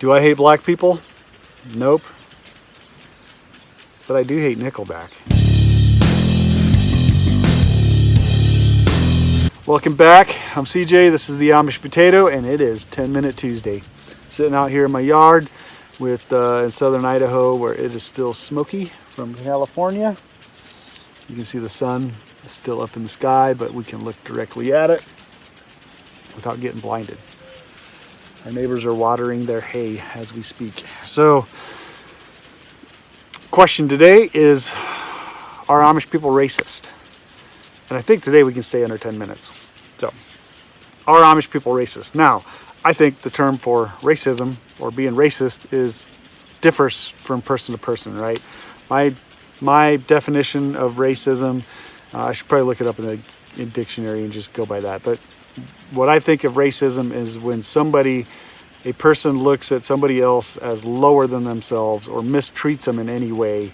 Do I hate black people? Nope. But I do hate Nickelback. Welcome back. I'm CJ. This is the Amish Potato, and it is 10-Minute Tuesday. Sitting out here in my yard in southern Idaho, where it is still smoky from California. You can see the sun is still up in the sky, but we can look directly at it without getting blinded. Our neighbors are watering their hay as we speak. So, question today is, are Amish people racist? And I think today we can stay under 10 minutes. So, are Amish people racist? Now, I think the term for racism or being racist differs from person to person, right? My definition of racism, I should probably look it up in the dictionary and just go by that. But what I think of racism is when a person looks at somebody else as lower than themselves or mistreats them in any way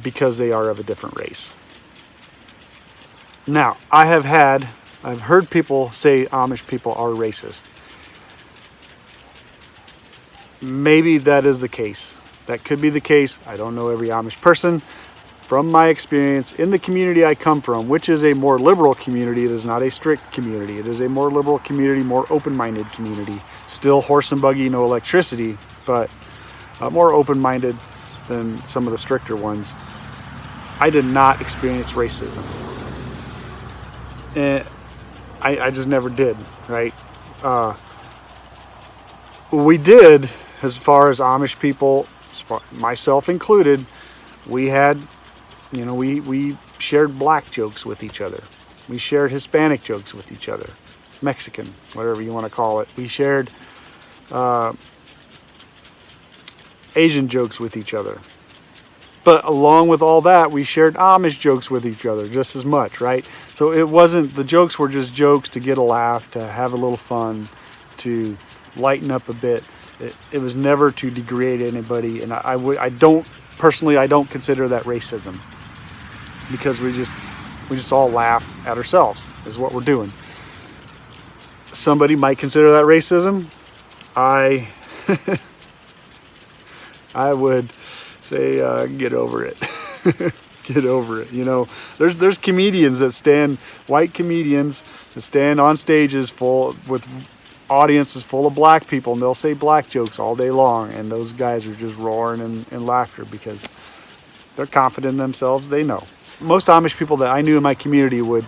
because they are of a different race. Now, I've heard people say Amish people are racist. Maybe that is the case. That could be the case. I don't know every Amish person. From my experience in the community I come from, which is a more liberal community, it is not a strict community. It is a more liberal community, more open-minded community. Still horse and buggy, no electricity, but more open-minded than some of the stricter ones. I did not experience racism. And I just never did, right? We did, as far as Amish people, myself included, we shared black jokes with each other. We shared Hispanic jokes with each other. Mexican, whatever you want to call it. We shared Asian jokes with each other. But along with all that, we shared Amish jokes with each other just as much, right? So the jokes were just jokes to get a laugh, to have a little fun, to lighten up a bit. It was never to degrade anybody, and I don't consider that racism, because we just all laugh at ourselves is what we're doing. Somebody might consider that racism. I would say get over it. Get over it. You know, there's comedians white comedians that stand on stages with audiences full of black people, and they'll say black jokes all day long, and those guys are just roaring in laughter because they're confident in themselves. They know. Most Amish people that I knew in my community would,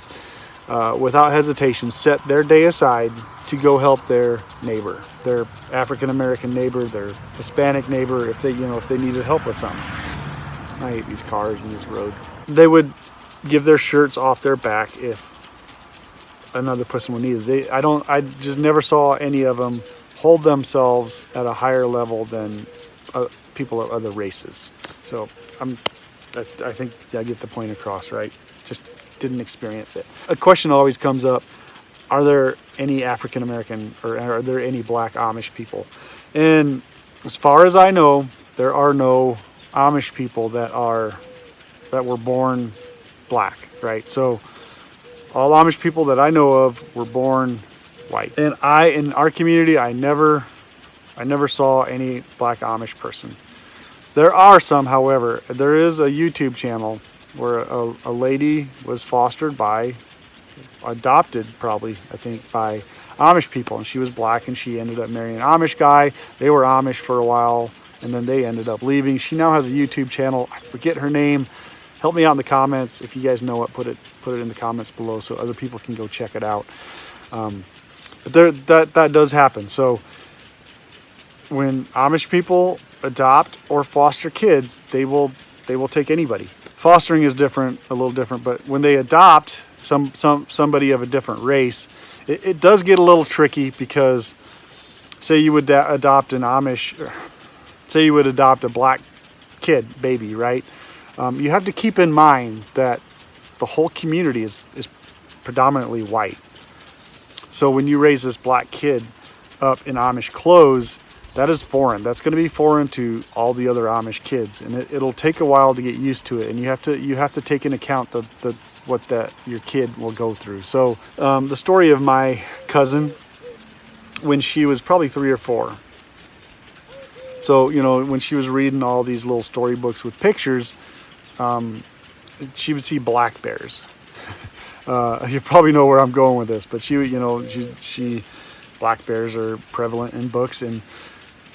without hesitation, set their day aside to go help their neighbor, their African-American neighbor, their Hispanic neighbor, if they needed help with something. I hate these cars and this road. They would give their shirts off their back if another person would need it. I just never saw any of them hold themselves at a higher level than people of other races. So I think I get the point across, right? Just didn't experience it. A question always comes up: are there any African American or are there any black Amish people? And as far as I know, there are no Amish people that were born black, right? So all Amish people that I know of were born white. And in our community, I never saw any black Amish person. There are some, however. There is a YouTube channel where a lady was adopted probably, I think, by Amish people, and she was black, and she ended up marrying an Amish guy. They were Amish for a while, and then they ended up leaving. She now has a YouTube channel. I forget her name. Help me out in the comments if you guys know it. Put it in the comments below so other people can go check it out. But that does happen. So when Amish people adopt or foster kids, they will take anybody. Fostering is a little different, but when they adopt somebody of a different race, it does get a little tricky, because say you would adopt a black baby, right? You have to keep in mind that the whole community is predominantly white. So when you raise this black kid up in Amish clothes, that is foreign. That's going to be foreign to all the other Amish kids, and it'll take a while to get used to it. And you have to take into account what your kid will go through. So the story of my cousin when she was probably 3 or 4. So, you know, when she was reading all these little storybooks with pictures, she would see black bears. You probably know where I'm going with this, but black bears are prevalent in books, and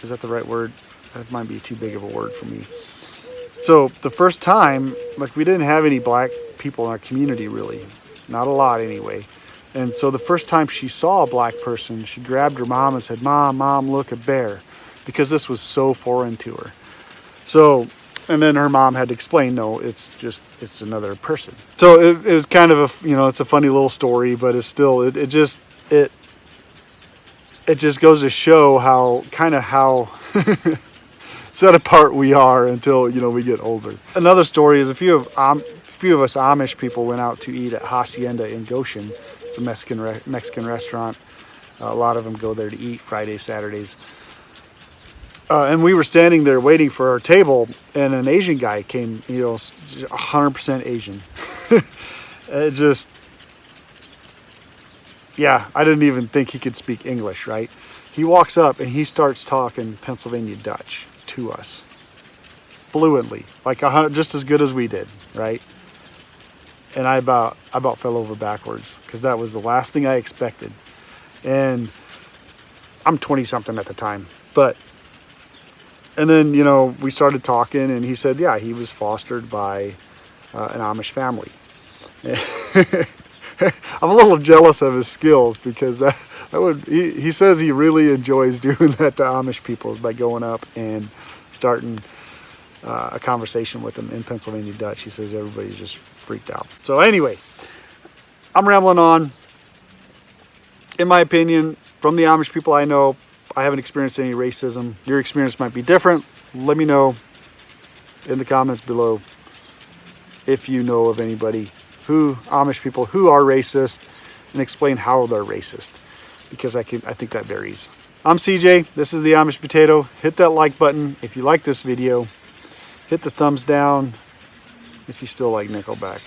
is that the right word? That might be too big of a word for me. So the first time, like, we didn't have any black people in our community, really. Not a lot anyway. And so the first time she saw a black person, she grabbed her mom and said, Mom, look, a bear. Because this was so foreign to her. So, and then her mom had to explain, no, it's another person. So it was kind of it's a funny little story, but it's still, it just goes to show how set apart we are until, we get older. Another story is a few of us Amish people went out to eat at Hacienda in Goshen. It's a Mexican restaurant. A lot of them go there to eat Fridays, Saturdays. And we were standing there waiting for our table, and an Asian guy came, 100% Asian. I didn't even think he could speak English, right? He walks up and he starts talking Pennsylvania Dutch to us fluently, like just as good as we did, right? And I about fell over backwards because that was the last thing I expected. And I'm 20 something at the time, and then, we started talking, and he said, yeah, he was fostered by an Amish family. I'm a little jealous of his skills, because he says he really enjoys doing that to Amish people, by going up and starting a conversation with them in Pennsylvania Dutch. He says everybody's just freaked out. So anyway, I'm rambling on. In my opinion, from the Amish people I know, I haven't experienced any racism. Your experience might be different. Let me know in the comments below if you know of anybody Amish people who are racist, and explain how they're racist, because I think that varies. I'm CJ. This is the Amish Potato. Hit that like button if you like this video. Hit the thumbs down if you still like Nickelback.